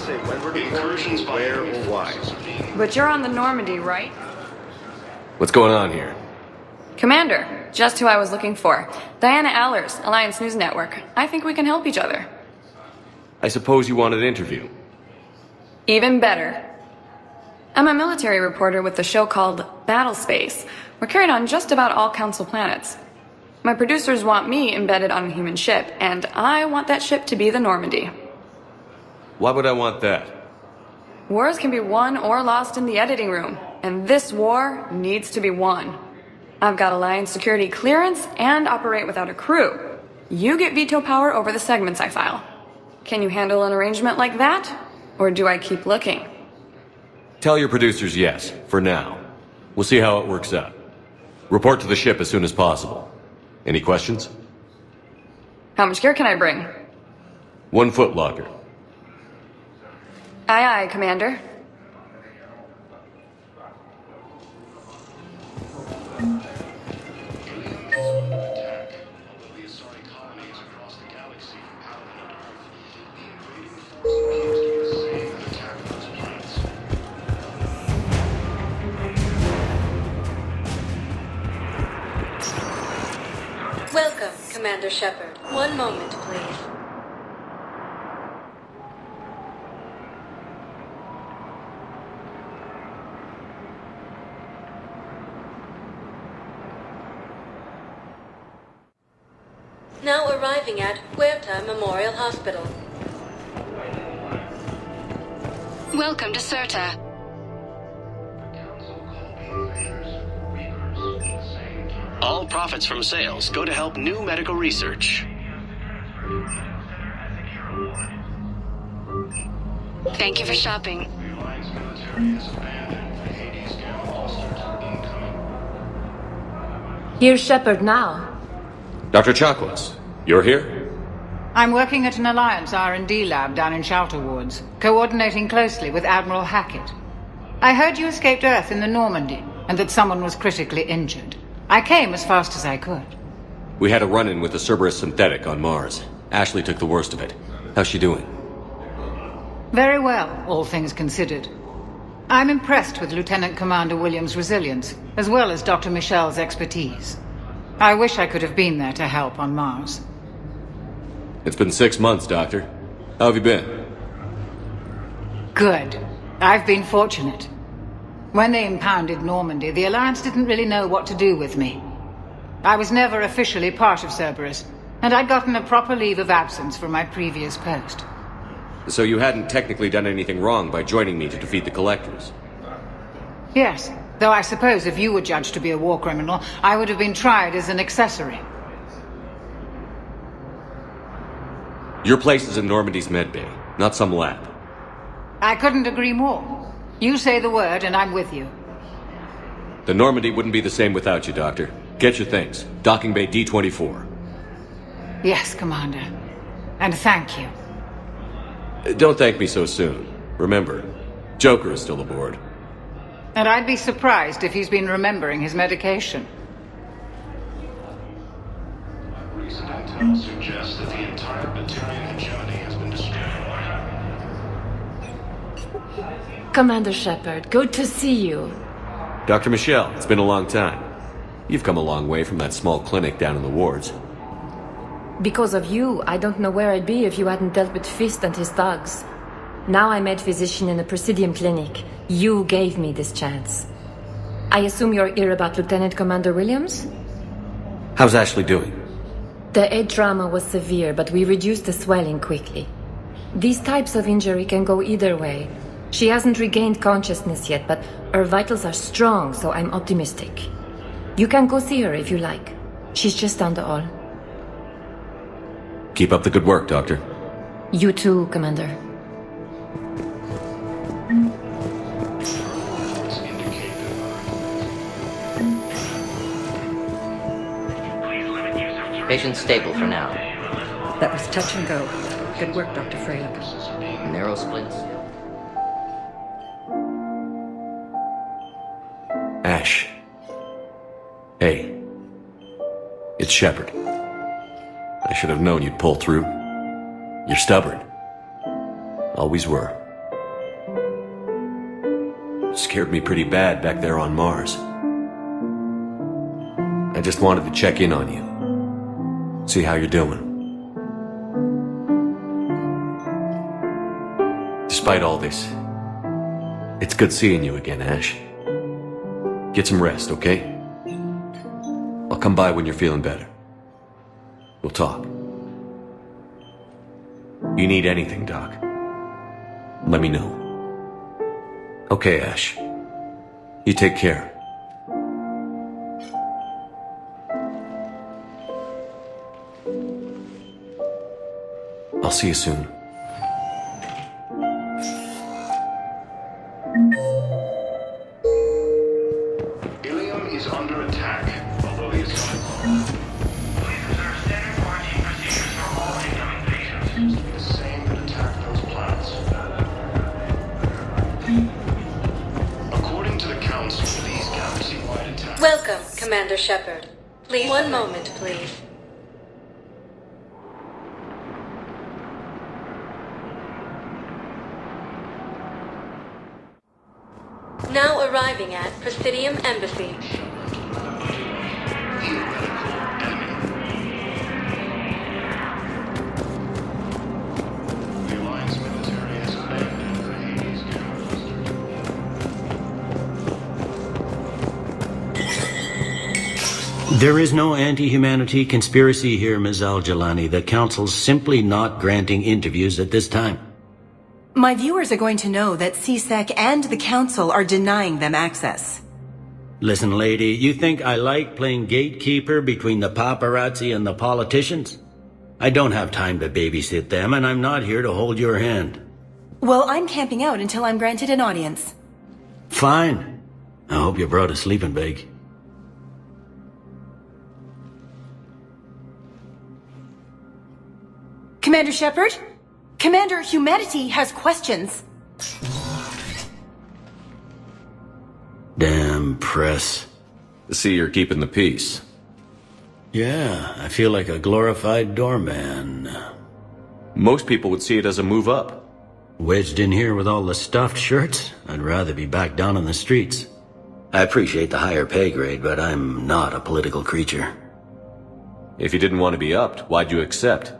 say when we're deporting, where or why. But you're on the Normandy, right? What's going on here? Commander, just who I was looking for. Diana Allers, Alliance News Network. I think we can help each other. I suppose you want an interview. Even better. I'm a military reporter with the show called Battle Space. We're carried on just about all Council planets. My producers want me embedded on a human ship, and I want that ship to be the Normandy. Why would I want that? Wars can be won or lost in the editing room, and this war needs to be won. I've got Alliance security clearance and operate without a crew. You get veto power over the segments I file. Can you handle an arrangement like that? Or do I keep looking? Tell your producers yes, for now. We'll see how it works out. Report to the ship as soon as possible. Any questions? How much gear can I bring? 1 foot locker. Aye, aye, Commander. Welcome, Commander Shepard. One moment, please. Now arriving at Huerta Memorial Hospital. Welcome to Serta. All profits from sales go to help new medical research. Thank you for shopping. Here's Shepard now. Dr. Chakwas, you're here? I'm working at an Alliance R&D lab down in Shelter Woods, coordinating closely with Admiral Hackett. I heard you escaped Earth in the Normandy, and that someone was critically injured. I came as fast as I could. We had a run-in with the Cerberus synthetic on Mars. Ashley took the worst of it. How's she doing? Very well, all things considered. I'm impressed with Lieutenant Commander Williams' resilience, as well as Dr. Michel's expertise. I wish I could have been there to help on Mars. It's been 6 months, Doctor. How have you been? Good. I've been fortunate. When they impounded Normandy, the Alliance didn't really know what to do with me. I was never officially part of Cerberus, and I'd gotten a proper leave of absence from my previous post. So you hadn't technically done anything wrong by joining me to defeat the Collectors? Yes, though I suppose if you were judged to be a war criminal, I would have been tried as an accessory. Your place is in Normandy's medbay, not some lab. I couldn't agree more. You say the word and I'm with you. The Normandy wouldn't be the same without you, Doctor. Get your things. Docking Bay D-24. Yes, Commander. And thank you. Don't thank me so soon. Remember, Joker is still aboard. And I'd be surprised if he's been remembering his medication. Recent intel suggests that the entire battalion hegemony has been destroyed. Commander Shepard, good to see you. Dr. Michelle, it's been a long time. You've come a long way from that small clinic down in the wards. Because of you, I don't know where I'd be if you hadn't dealt with Fist and his thugs. Now I'm head physician in a Presidium clinic. You gave me this chance. I assume you're here about Lieutenant Commander Williams? How's Ashley doing? The head trauma was severe, but we reduced the swelling quickly. These types of injury can go either way. She hasn't regained consciousness yet, but her vitals are strong, so I'm optimistic. You can go see her if you like. She's just down the hall. Keep up the good work, Doctor. You too, Commander. Patient stable for now. That was touch and go. Good work, Dr. Freyland. Narrow splits. Ash. Hey. It's Shepard. I should have known you'd pull through. You're stubborn. Always were. Scared me pretty bad back there on Mars. I just wanted to check in on you. See how you're doing. Despite all this, it's good seeing you again, Ash. Get some rest, okay? I'll come by when you're feeling better. We'll talk. You need anything, Doc, let me know. Okay, Ash. You take care. I'll see you soon. Ilium is under attack, although he is coming. Please observe standard quarantine procedures for all incoming patients. Seems to be the same that attacked those planets. According to the Council, these galaxy-wide attacks... Welcome, Commander Shepard. Please, one moment, please. Now arriving at Presidium Embassy. The Alliance military has abandoned the Hades campus. There is no anti-humanity conspiracy here, Ms. Al-Jalani. The Council's simply not granting interviews at this time. My viewers are going to know that CSEC and the Council are denying them access. Listen, lady, you think I like playing gatekeeper between the paparazzi and the politicians? I don't have time to babysit them, and I'm not here to hold your hand. Well, I'm camping out until I'm granted an audience. Fine. I hope you brought a sleeping bag. Commander Shepard? Commander, humanity has questions. Damn press. See, you're keeping the peace. Yeah, I feel like a glorified doorman. Most people would see it as a move up. Wedged in here with all the stuffed shirts, I'd rather be back down on the streets. I appreciate the higher pay grade, but I'm not a political creature. If you didn't want to be upped, why'd you accept?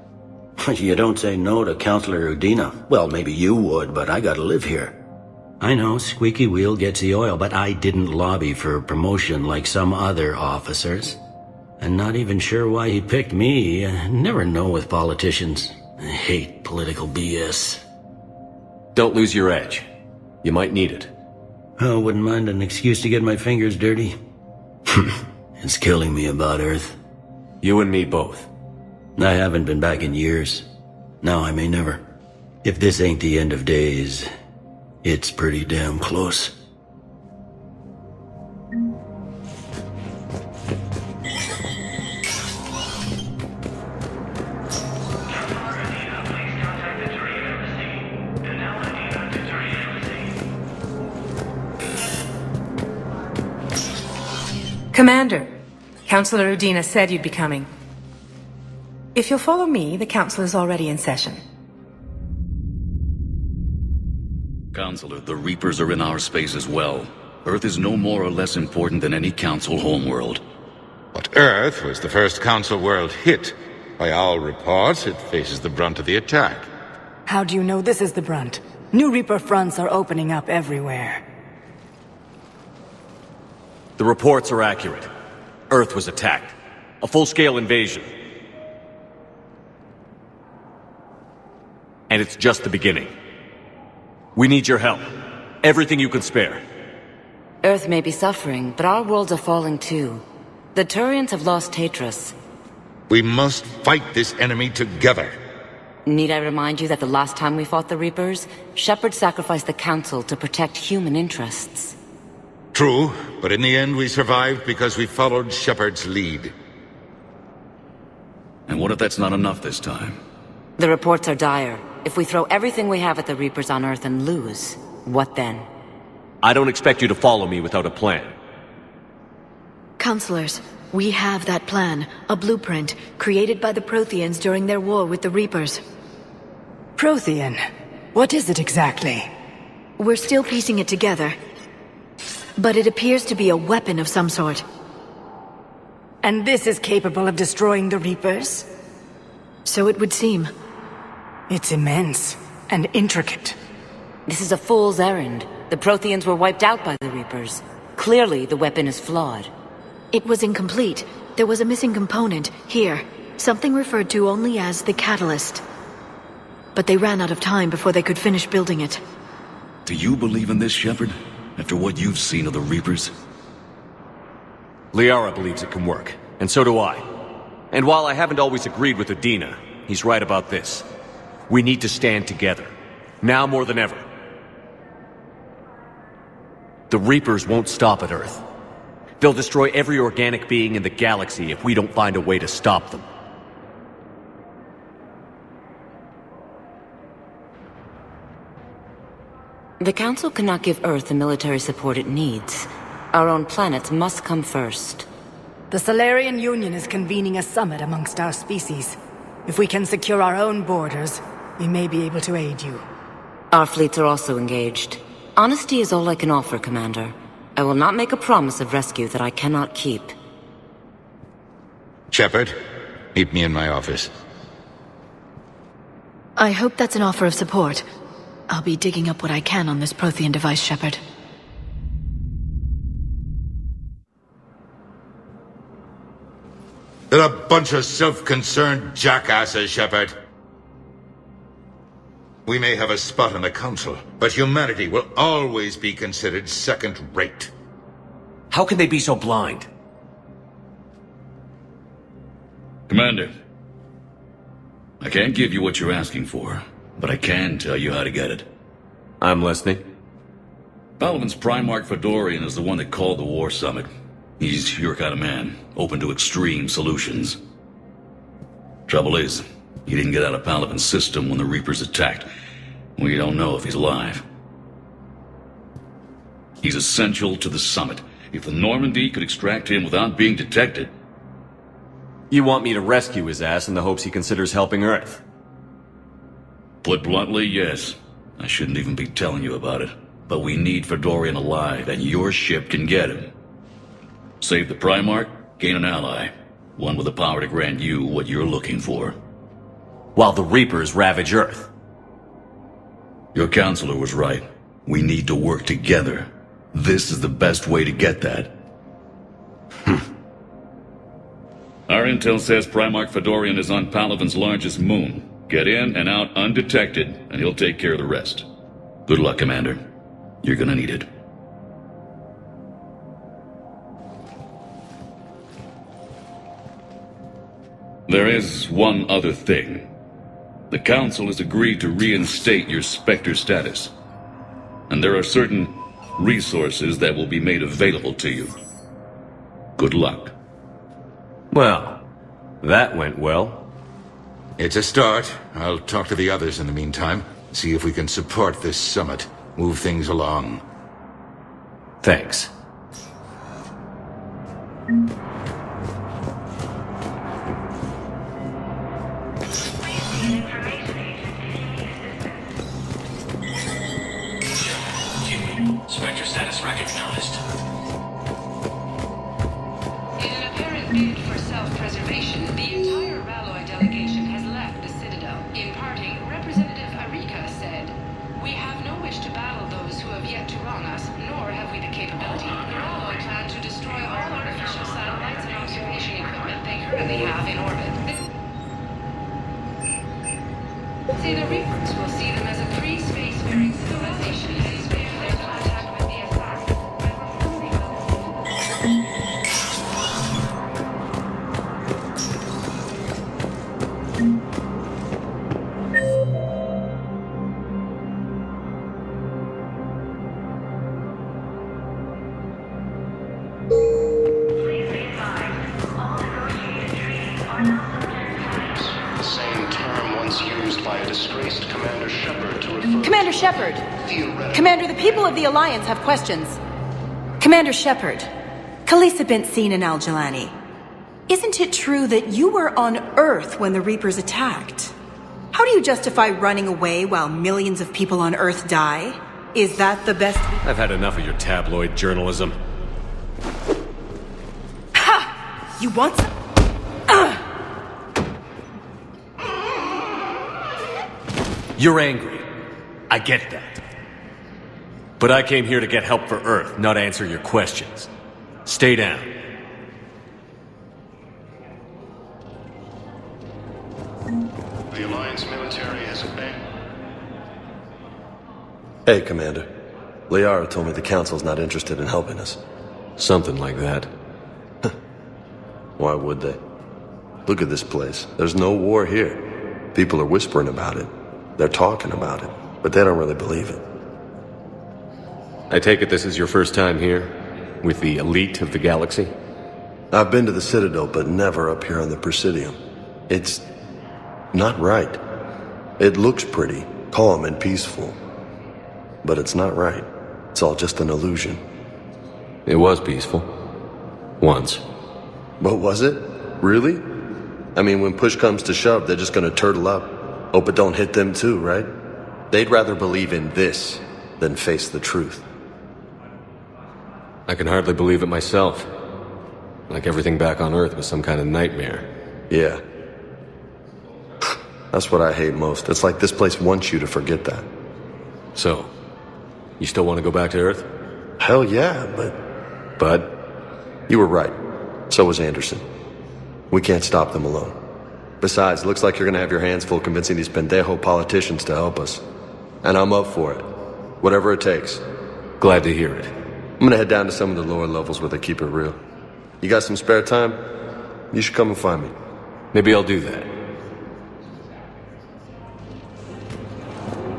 You don't say no to Counselor Udina. Well, maybe you would, but I gotta live here. I know, squeaky wheel gets the oil, but I didn't lobby for promotion like some other officers. I'm not even sure why he picked me. I never know with politicians. I hate political BS. Don't lose your edge. You might need it. Oh, wouldn't mind an excuse to get my fingers dirty. It's killing me about Earth. You and me both. I haven't been back in years. Now I may never. If this ain't the end of days, it's pretty damn close. Commander, Counselor Udina said you'd be coming. If you'll follow me, the Council is already in session. Counselor, the Reapers are in our space as well. Earth is no more or less important than any Council homeworld. But Earth was the first Council world hit. By all reports, it faces the brunt of the attack. How do you know this is the brunt? New Reaper fronts are opening up everywhere. The reports are accurate. Earth was attacked. A full-scale invasion. And it's just the beginning. We need your help. Everything you can spare. Earth may be suffering, but our worlds are falling too. The Turians have lost Tatris. We must fight this enemy together. Need I remind you that the last time we fought the Reapers, Shepard sacrificed the Council to protect human interests? True, but in the end we survived because we followed Shepard's lead. And what if that's not enough this time? The reports are dire. If we throw everything we have at the Reapers on Earth and lose, what then? I don't expect you to follow me without a plan. Counselors, we have that plan, a blueprint, created by the Protheans during their war with the Reapers. Prothean? What is it exactly? We're still piecing it together. but it appears to be a weapon of some sort. And this is capable of destroying the Reapers? So it would seem. It's immense and intricate. This is a fool's errand. The Protheans were wiped out by the Reapers. Clearly, the weapon is flawed. It was incomplete. There was a missing component, here. Something referred to only as the catalyst. But they ran out of time before they could finish building it. Do you believe in this, Shepard? After what you've seen of the Reapers? Liara believes it can work, and so do I. And while I haven't always agreed with Udina, he's right about this. We need to stand together. Now more than ever. The Reapers won't stop at Earth. They'll destroy every organic being in the galaxy if we don't find a way to stop them. The Council cannot give Earth the military support it needs. Our own planets must come first. The Solarian Union is convening a summit amongst our species. If we can secure our own borders, we may be able to aid you. Our fleets are also engaged. Honesty is all I can offer, Commander. I will not make a promise of rescue that I cannot keep. Shepard, meet me in my office. I hope that's an offer of support. I'll be digging up what I can on this Prothean device, Shepard. They're a bunch of self-concerned jackasses, Shepard. We may have a spot on the Council, but humanity will always be considered second-rate. How can they be so blind? Commander, I can't give you what you're asking for, but I can tell you how to get it. I'm listening. Palaven's Primarch Fedorian is the one that called the War Summit. He's your kind of man, open to extreme solutions. Trouble is, he didn't get out of Palaven's system when the Reapers attacked. We don't know if he's alive. He's essential to the summit. If the Normandy could extract him without being detected... You want me to rescue his ass in the hopes he considers helping Earth? Put bluntly, yes. I shouldn't even be telling you about it. But we need Fedorian alive, and your ship can get him. Save the Primarch, gain an ally. One with the power to grant you what you're looking for. While the Reapers ravage Earth. Your counselor was right. We need to work together. This is the best way to get that. Our intel says Primarch Fedorian is on Palaven's largest moon. Get in and out undetected, and he'll take care of the rest. Good luck, Commander. You're gonna need it. There is one other thing. The Council has agreed to reinstate your Spectre status. And there are certain resources that will be made available to you. Good luck. Well, that went well. It's a start. I'll talk to the others in the meantime. See if we can support this summit. Move things along. Thanks. Spectre status recognized. In an apparent bid for self-preservation, the entire Ralloy delegation has left the Citadel. In parting, Representative Arika said, "We have no wish to battle those who have yet to wrong us, nor have we the capability. The Ralloy plan to destroy all artificial satellites and observation equipment they currently have in orbit. See, the Reapers will see them as a pre-spacefaring civilization and spare their contact with the assassin. The same term once used by a disgraced Commander Shepard to refer Commander Shepard! Commander, the people of the Alliance have questions. Commander Shepard, Khaleesa bint Sin and Al-Jalani. Isn't it true that you were on Earth when the Reapers attacked? How do you justify running away while millions of people on Earth die? Is that the best? I've had enough of your tabloid journalism. Ha! You want some? You're angry. I get that. But I came here to get help for Earth, not answer your questions. Stay down. The Alliance military has abandoned. Hey, Commander. Liara told me the Council's not interested in helping us. Something like that. Why would they? Look at this place. There's no war here. People are whispering about it. They're talking about it, but they don't really believe it. I take it this is your first time here? With the elite of the galaxy? I've been to the Citadel, but never up here on the Presidium. It's not right. It looks pretty, calm and peaceful. But it's not right. It's all just an illusion. It was peaceful. Once. But was it? Really? I mean, when push comes to shove, they're just gonna turtle up. Hope it don't hit them too, right? They'd rather believe in this than face the truth. I can hardly believe it myself. Like everything back on Earth was some kind of nightmare. Yeah. That's what I hate most. It's like this place wants you to forget that. So, you still want to go back to Earth? Hell yeah, but... You were right. So was Anderson. We can't stop them alone. Besides, looks like you're gonna have your hands full convincing these pendejo politicians to help us. And I'm up for it. Whatever it takes. Glad to hear it. I'm gonna head down to some of the lower levels where they keep it real. You got some spare time? You should come and find me. Maybe I'll do that.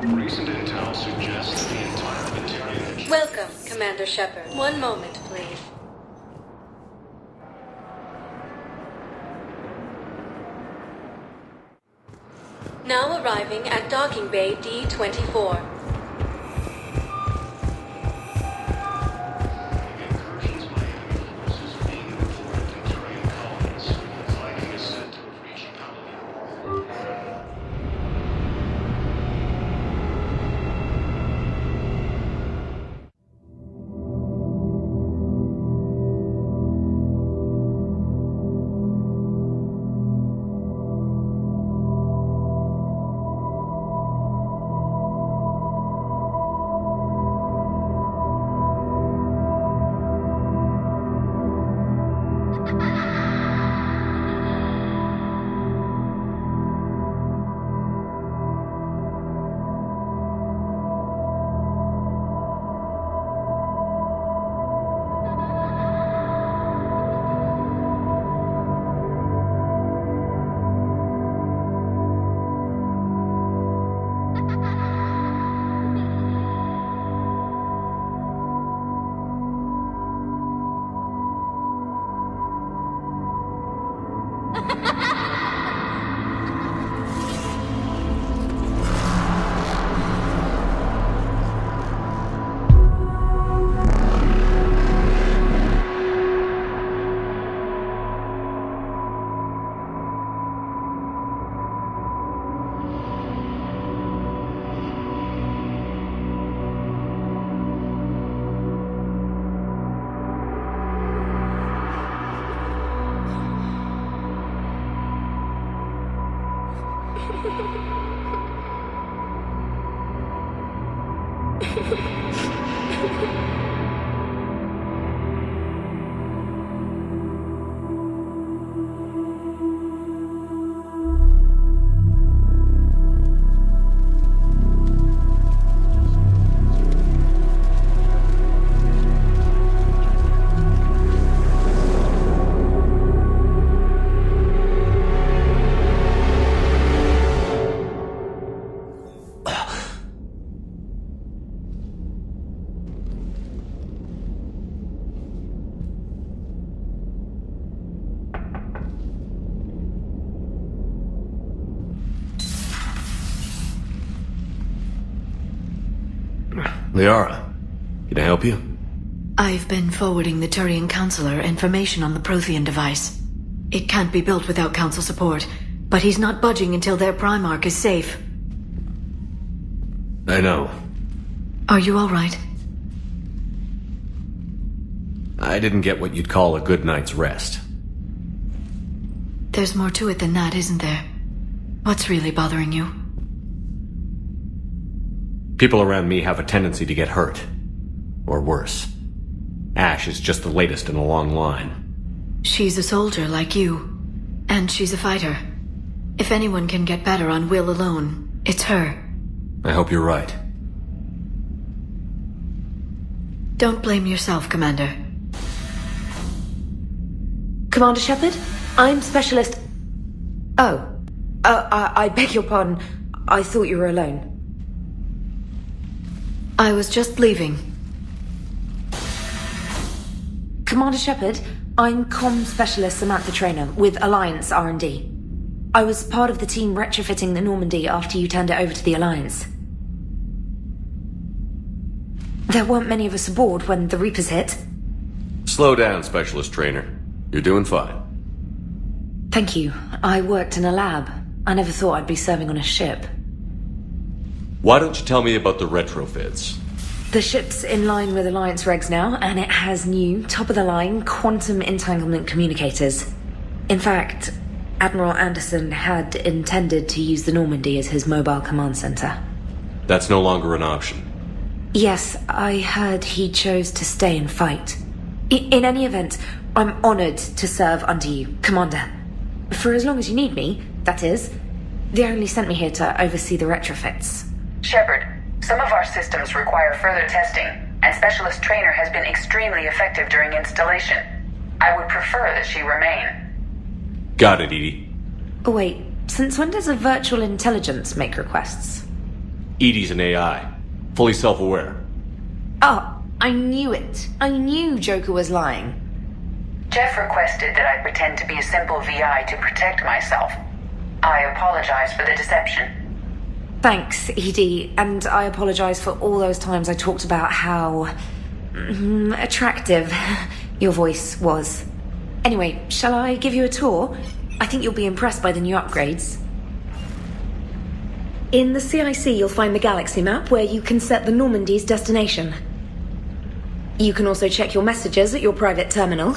Recent intel suggests the entire material... Welcome, Commander Shepard. One moment, please. Now arriving at Docking Bay D-24. Liara, can I help you? I've been forwarding the Turian Counselor information on the Prothean device. It can't be built without Council support, but he's not budging until their Primarch is safe. I know. Are you all right? I didn't get what you'd call a good night's rest. There's more to it than that, isn't there? What's really bothering you? People around me have a tendency to get hurt. Or worse. Ash is just the latest in a long line. She's a soldier like you. And she's a fighter. If anyone can get better on will alone, it's her. I hope you're right. Don't blame yourself, Commander. Commander Shepard? I'm Specialist... I beg your pardon. I thought you were alone. I was just leaving. Commander Shepard, I'm Comm Specialist Samantha Traynor with Alliance R&D. I was part of the team retrofitting the Normandy after you turned it over to the Alliance. There weren't many of us aboard when the Reapers hit. Slow down, Specialist Trainer. You're doing fine. Thank you. I worked in a lab. I never thought I'd be serving on a ship. Why don't you tell me about the retrofits? The ship's in line with Alliance regs now, and it has new, top-of-the-line, quantum entanglement communicators. In fact, Admiral Anderson had intended to use the Normandy as his mobile command center. That's no longer an option. Yes, I heard he chose to stay and fight. In any event, I'm honored to serve under you, Commander. For as long as you need me, that is. They only sent me here to oversee the retrofits. Shepard, some of our systems require further testing, and Specialist Trainer has been extremely effective during installation. I would prefer that she remain. Got it, Edie. Oh, wait, since when does a virtual intelligence make requests? Edie's an AI. Fully self-aware. Oh, I knew it. I knew Joker was lying. Jeff requested that I pretend to be a simple VI to protect myself. I apologize for the deception. Thanks, Edie, and I apologize for all those times I talked about how... attractive your voice was. Anyway, shall I give you a tour? I think you'll be impressed by the new upgrades. In the CIC, you'll find the galaxy map where you can set the Normandy's destination. You can also check your messages at your private terminal.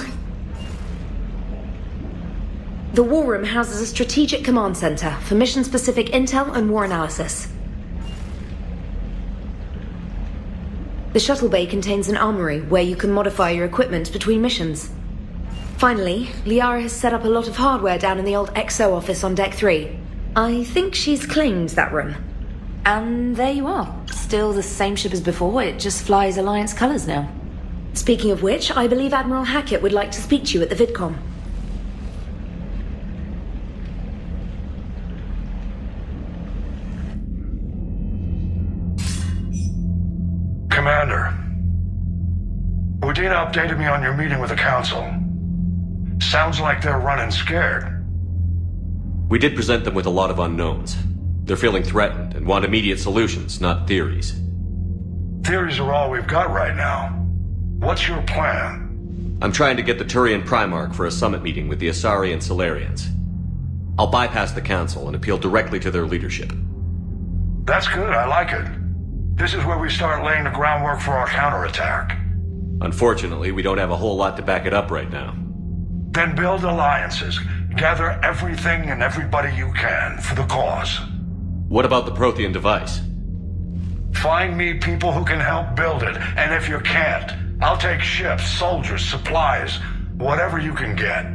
The War Room houses a strategic command center for mission-specific intel and war analysis. The shuttle bay contains an armory where you can modify your equipment between missions. Finally, Liara has set up a lot of hardware down in the old XO office on Deck 3. I think she's claimed that room. And there you are. Still the same ship as before, it just flies Alliance colors now. Speaking of which, I believe Admiral Hackett would like to speak to you at the VidCom. Commander, Udina updated me on your meeting with the Council. Sounds like they're running scared. We did present them with a lot of unknowns. They're feeling threatened and want immediate solutions, not theories. Theories are all we've got right now. What's your plan? I'm trying to get the Turian Primarch for a summit meeting with the Asari and Solarians. I'll bypass the Council and appeal directly to their leadership. That's good, I like it. This is where we start laying the groundwork for our counterattack. Unfortunately, we don't have a whole lot to back it up right now. Then build alliances. Gather everything and everybody you can for the cause. What about the Prothean device? Find me people who can help build it, and if you can't, I'll take ships, soldiers, supplies, whatever you can get.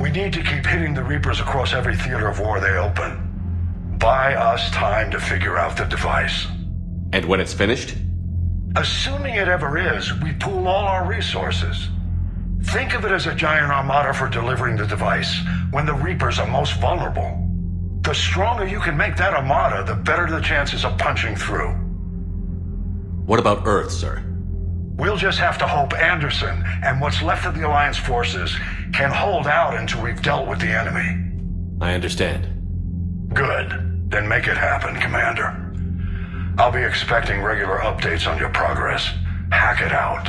We need to keep hitting the Reapers across every theater of war they open. Buy us time to figure out the device. And when it's finished? Assuming it ever is, we pool all our resources. Think of it as a giant armada for delivering the device when the Reapers are most vulnerable. The stronger you can make that armada, the better the chances of punching through. What about Earth, sir? We'll just have to hope Anderson and what's left of the Alliance forces can hold out until we've dealt with the enemy. I understand. Good. Then make it happen, Commander. I'll be expecting regular updates on your progress. Hack it out.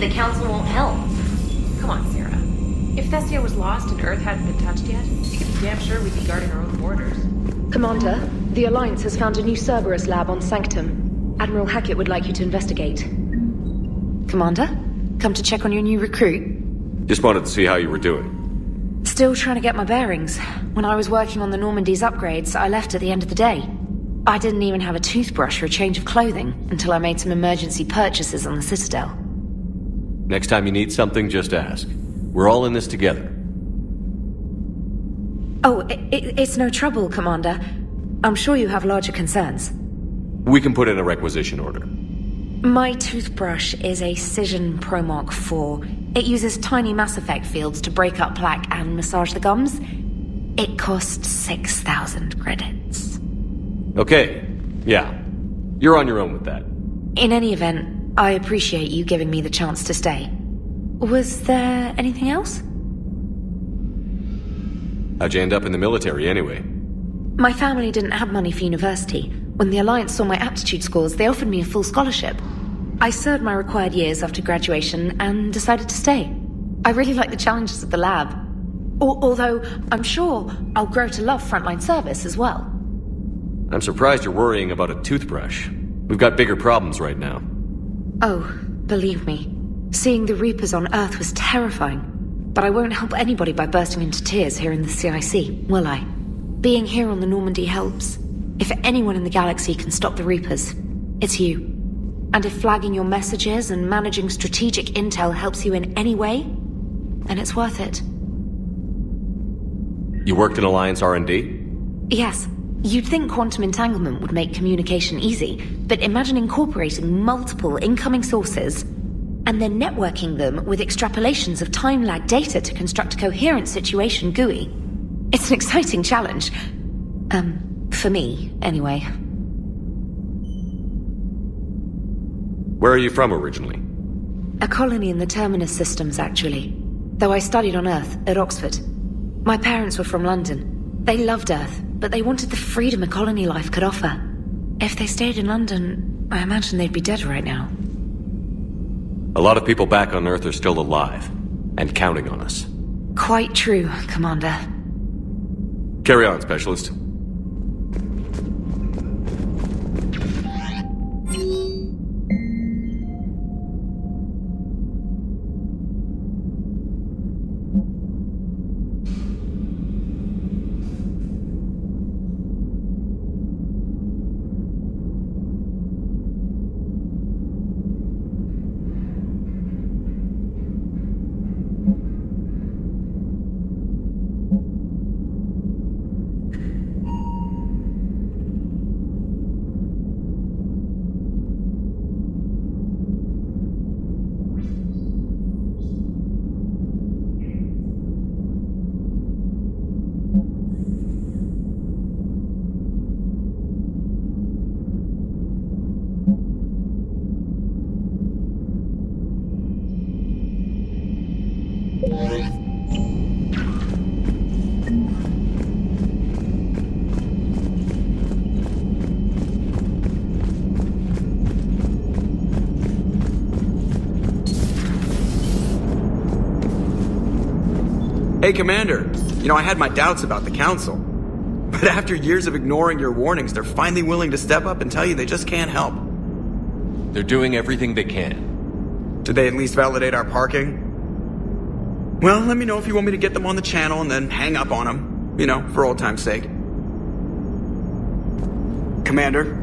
the Council won't help. Come on, Sarah. If Thessia was lost and Earth hadn't been touched yet, you can be damn sure we'd be guarding our own borders. Commander, the Alliance has found a new Cerberus lab on Sanctum. Admiral Hackett would like you to investigate. Commander? Come to check on your new recruit? Just wanted to see how you were doing. Still trying to get my bearings. When I was working on the Normandy's upgrades, I left at the end of the day. I didn't even have a toothbrush or a change of clothing until I made some emergency purchases on the Citadel. Next time you need something, just ask. We're all in this together. Oh, it's no trouble, Commander. I'm sure you have larger concerns. We can put in a requisition order. My toothbrush is a Cision Pro Mark IV. It uses tiny Mass Effect fields to break up plaque and massage the gums. It costs 6,000 credits. Okay, yeah. You're on your own with that. In any event, I appreciate you giving me the chance to stay. Was there anything else? How'd you end up in the military anyway? My family didn't have money for university. When the Alliance saw my aptitude scores, they offered me a full scholarship. I served my required years after graduation and decided to stay. I really like the challenges of the lab. Although, I'm sure I'll grow to love frontline service as well. I'm surprised you're worrying about a toothbrush. We've got bigger problems right now. Oh, believe me. Seeing the Reapers on Earth was terrifying. But I won't help anybody by bursting into tears here in the CIC, will I? Being here on the Normandy helps. If anyone in the galaxy can stop the Reapers, it's you. And if flagging your messages and managing strategic intel helps you in any way, then it's worth it. You worked in Alliance R&D? Yes. You'd think quantum entanglement would make communication easy, but imagine incorporating multiple incoming sources and then networking them with extrapolations of time-lag data to construct a coherent situation GUI. It's an exciting challenge. For me, anyway. Where are you from originally? A colony in the Terminus systems, actually. Though I studied on Earth, at Oxford. My parents were from London. They loved Earth, but they wanted the freedom a colony life could offer. If they stayed in London, I imagine they'd be dead right now. A lot of people back on Earth are still alive, and counting on us. Quite true, Commander. Carry on, Specialist. Hey, Commander. You know, I had my doubts about the Council. But after years of ignoring your warnings, they're finally willing to step up and tell you they just can't help. They're doing everything they can. Did they at least validate our parking? Well, let me know if you want me to get them on the channel and then hang up on them. You know, for old time's sake. Commander?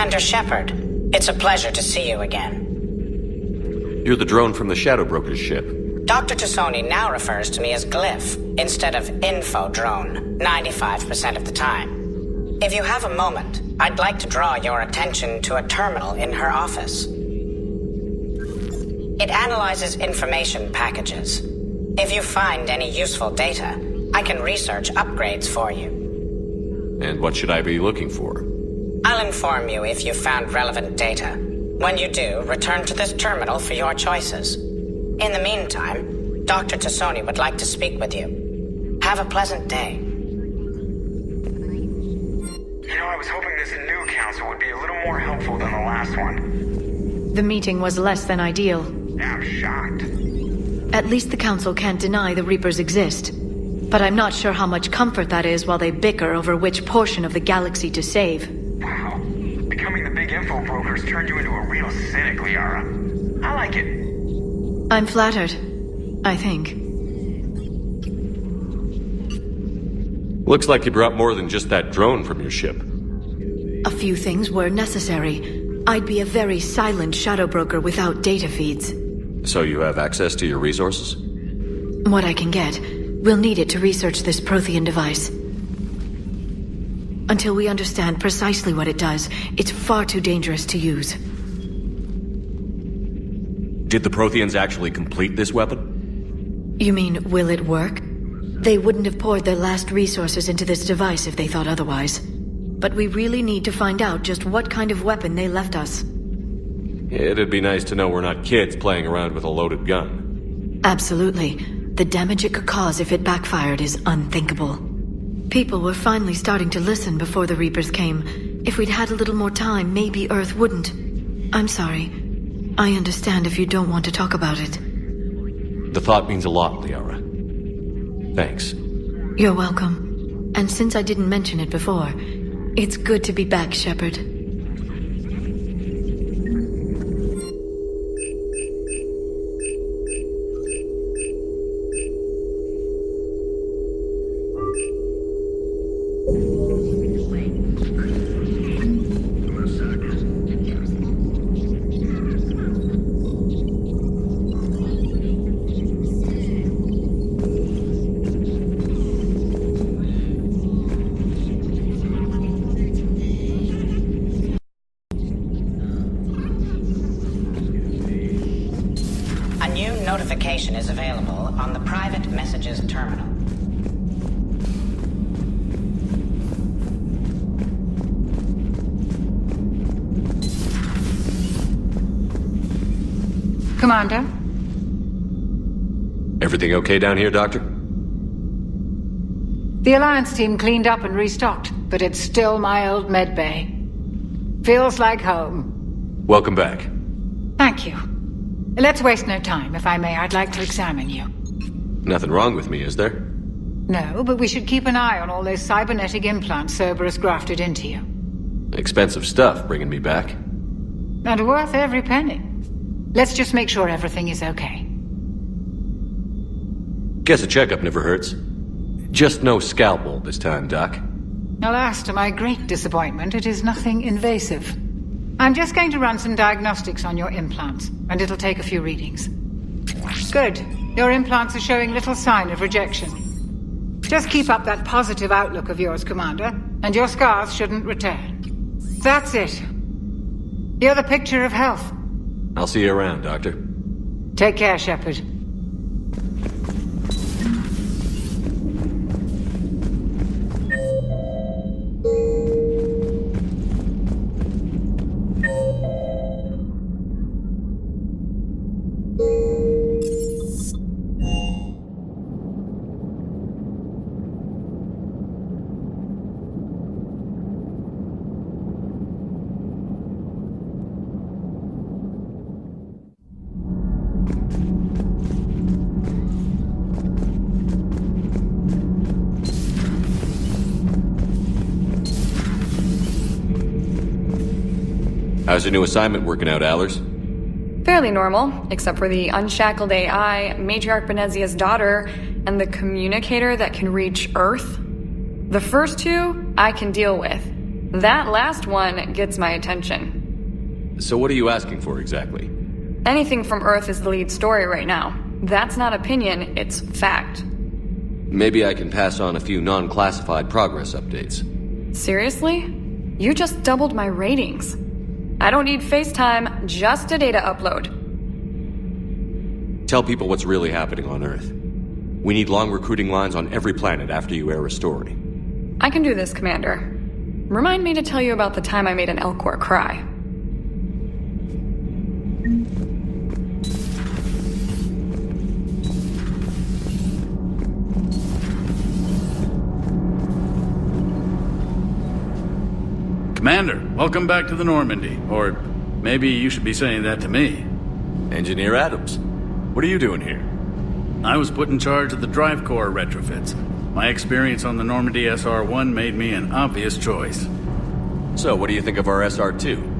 Commander Shepard, it's a pleasure to see you again. You're the drone from the Shadow Broker's ship. Dr. Tassoni now refers to me as Glyph instead of Info Drone 95% of the time. If you have a moment, I'd like to draw your attention to a terminal in her office. It analyzes information packages. If you find any useful data, I can research upgrades for you. And what should I be looking for? I'll inform you if you've found relevant data. When you do, return to this terminal for your choices. In the meantime, Dr. Tassoni would like to speak with you. Have a pleasant day. You know, I was hoping this new council would be a little more helpful than the last one. The meeting was less than ideal. I'm shocked. At least the council can't deny the Reapers exist. But I'm not sure how much comfort that is while they bicker over which portion of the galaxy to save. Wow. Becoming the big info brokers turned you into a real cynic, Liara. I like it. I'm flattered. I think. Looks like you brought more than just that drone from your ship. A few things were necessary. I'd be a very silent shadow broker without data feeds. So you have access to your resources? What I can get. We'll need it to research this Prothean device. Until we understand precisely what it does, it's far too dangerous to use. Did the Protheans actually complete this weapon? You mean, will it work? They wouldn't have poured their last resources into this device if they thought otherwise. But we really need to find out just what kind of weapon they left us. It'd be nice to know we're not kids playing around with a loaded gun. Absolutely. The damage it could cause if it backfired is unthinkable. People were finally starting to listen before the Reapers came. If we'd had a little more time, maybe Earth wouldn't. I'm sorry. I understand if you don't want to talk about it. The thought means a lot, Liara. Thanks. You're welcome. And since I didn't mention it before, it's good to be back, Shepard. Notification is available on the private messages terminal. Commander? Everything okay down here, Doctor? The Alliance team cleaned up and restocked, but it's still my old medbay. Feels like home. Welcome back. Thank you. Let's waste no time. If I may, I'd like to examine you. Nothing wrong with me, is there? No, but we should keep an eye on all those cybernetic implants Cerberus grafted into you. Expensive stuff bringing me back. And worth every penny. Let's just make sure everything is okay. Guess a checkup never hurts. Just no scalpel this time, Doc. Alas, to my great disappointment, it is nothing invasive. I'm just going to run some diagnostics on your implants, and it'll take a few readings. Good. Your implants are showing little sign of rejection. Just keep up that positive outlook of yours, Commander, and your scars shouldn't return. That's it. You're the picture of health. I'll see you around, Doctor. Take care, Shepard. How's your new assignment working out, Allers? Fairly normal, except for the unshackled AI, Matriarch Benezia's daughter, and the communicator that can reach Earth. The first two, I can deal with. That last one gets my attention. So what are you asking for exactly? Anything from Earth is the lead story right now. That's not opinion, it's fact. Maybe I can pass on a few non-classified progress updates. Seriously? You just doubled my ratings. I don't need FaceTime, just a data upload. Tell people what's really happening on Earth. We need long recruiting lines on every planet after you air a story. I can do this, Commander. Remind me to tell you about the time I made an Elcor cry. Commander, welcome back to the Normandy. Or maybe you should be saying that to me. Engineer Adams, what are you doing here? I was put in charge of the drive core retrofits. My experience on the Normandy SR-1 made me an obvious choice. So, what do you think of our SR-2?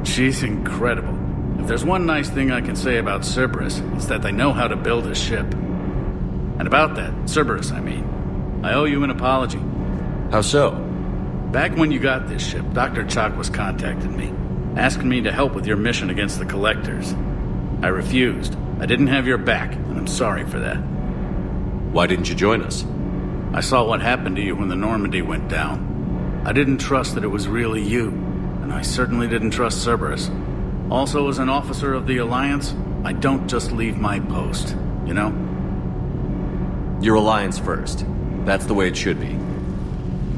She's incredible. If there's one nice thing I can say about Cerberus, it's that they know how to build a ship. And about that, Cerberus, I mean, I owe you an apology. How so? Back when you got this ship, Dr. Chakwas contacted me, asking me to help with your mission against the Collectors. I refused. I didn't have your back, and I'm sorry for that. Why didn't you join us? I saw what happened to you when the Normandy went down. I didn't trust that it was really you, and I certainly didn't trust Cerberus. Also, as an officer of the Alliance, I don't just leave my post, you know? Your Alliance first. That's the way it should be.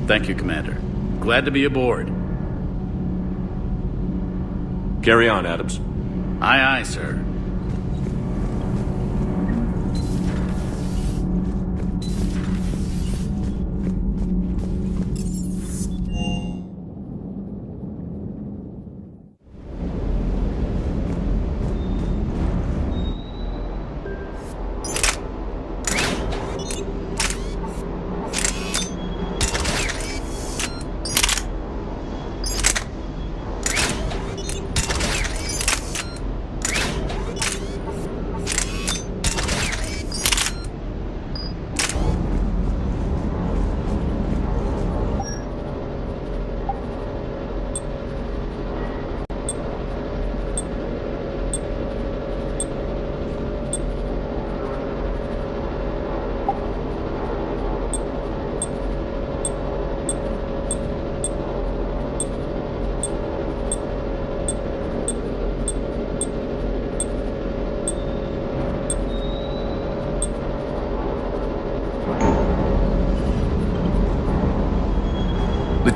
Thank you, Commander. Glad to be aboard. Carry on, Adams. Aye, aye, sir.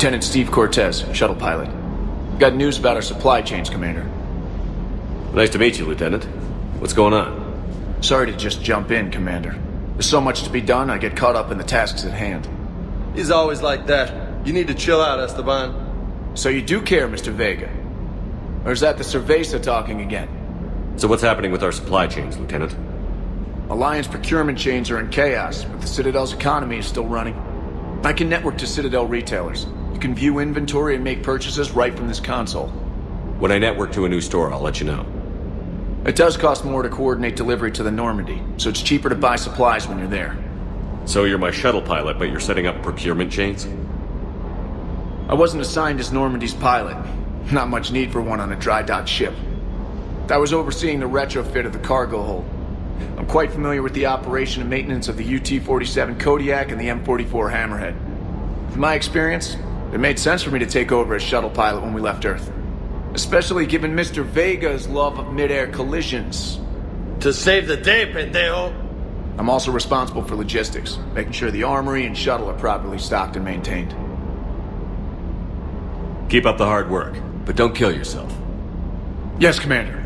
Lieutenant Steve Cortez, shuttle pilot. Got news about our supply chains, Commander. Nice to meet you, Lieutenant. What's going on? Sorry to just jump in, Commander. There's so much to be done, I get caught up in the tasks at hand. He's always like that. You need to chill out, Esteban. So you do care, Mr. Vega? Or is that the Cerveza talking again? So what's happening with our supply chains, Lieutenant? Alliance procurement chains are in chaos, but the Citadel's economy is still running. I can network to Citadel retailers. You can view inventory and make purchases right from this console. When I network to a new store, I'll let you know. It does cost more to coordinate delivery to the Normandy, so it's cheaper to buy supplies when you're there. So you're my shuttle pilot, but you're setting up procurement chains? I wasn't assigned as Normandy's pilot. Not much need for one on a dry dock ship. I was overseeing the retrofit of the cargo hold. I'm quite familiar with the operation and maintenance of the UT-47 Kodiak and the M44 Hammerhead. From my experience, it made sense for me to take over as shuttle pilot when we left Earth. Especially given Mr. Vega's love of mid-air collisions. To save the day, pendejo! I'm also responsible for logistics, making sure the armory and shuttle are properly stocked and maintained. Keep up the hard work, but don't kill yourself. Yes, Commander.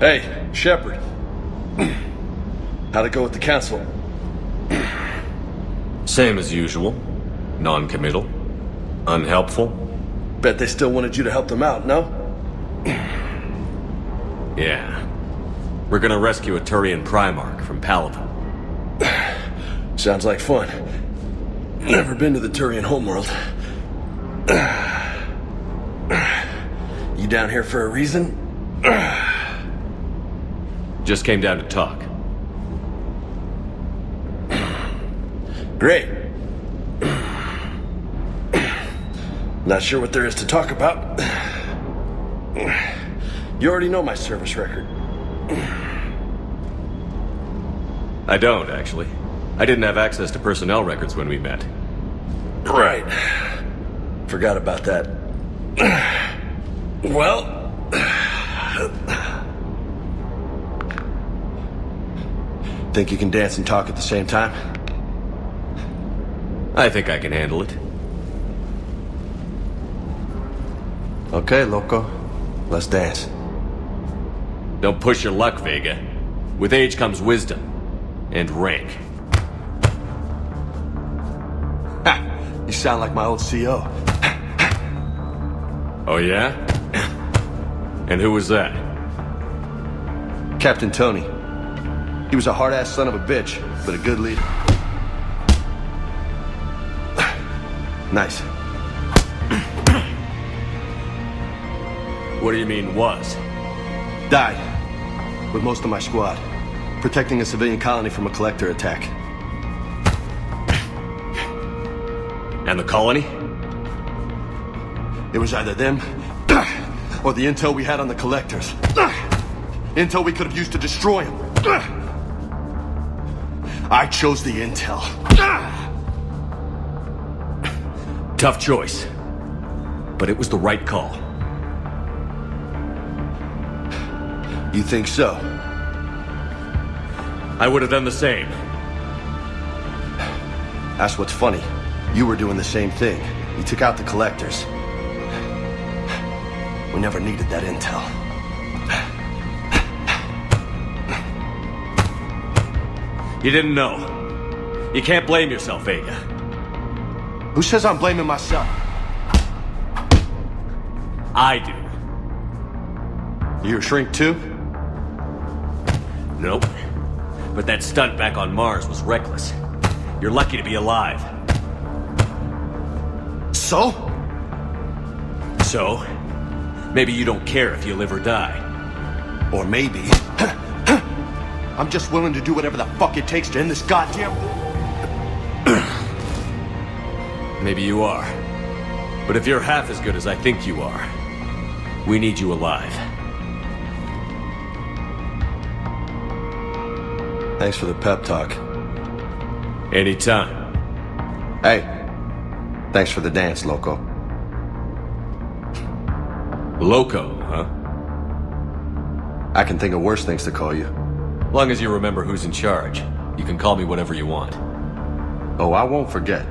Hey, Shepard. How'd it go with the council? Same as usual. Non-committal. Unhelpful. Bet they still wanted you to help them out, no? Yeah. We're gonna rescue a Turian Primarch from Palaven. Sounds like fun. Never been to the Turian homeworld. You down here for a reason? Just came down to talk. Great. Not sure what there is to talk about. You already know my service record. I don't, actually. I didn't have access to personnel records when we met. Right. Forgot about that. Well... Think you can dance and talk at the same time? I think I can handle it. Okay, loco. Let's dance. Don't push your luck, Vega. With age comes wisdom. And rank. Ha! You sound like my old CO. Oh, yeah? And who was that? Captain Tony. He was a hard-ass son of a bitch, but a good leader. Nice. What do you mean, was? Died. With most of my squad. Protecting a civilian colony from a collector attack. And the colony? It was either them, or the intel we had on the collectors. Intel we could have used to destroy them. I chose the intel. Tough choice. But it was the right call. You think so? I would have done the same. That's what's funny. You were doing the same thing. You took out the collectors. We never needed that intel. You didn't know. You can't blame yourself, Vega. Who says I'm blaming myself? I do. You a shrink too? Nope. But that stunt back on Mars was reckless. You're lucky to be alive. So? So? Maybe you don't care if you live or die. Or maybe... I'm just willing to do whatever the fuck it takes to end this goddamn... Maybe you are. But if you're half as good as I think you are, we need you alive. Thanks for the pep talk. Anytime. Hey, thanks for the dance, Loco. Loco, huh? I can think of worse things to call you. Long as you remember who's in charge, you can call me whatever you want. Oh, I won't forget.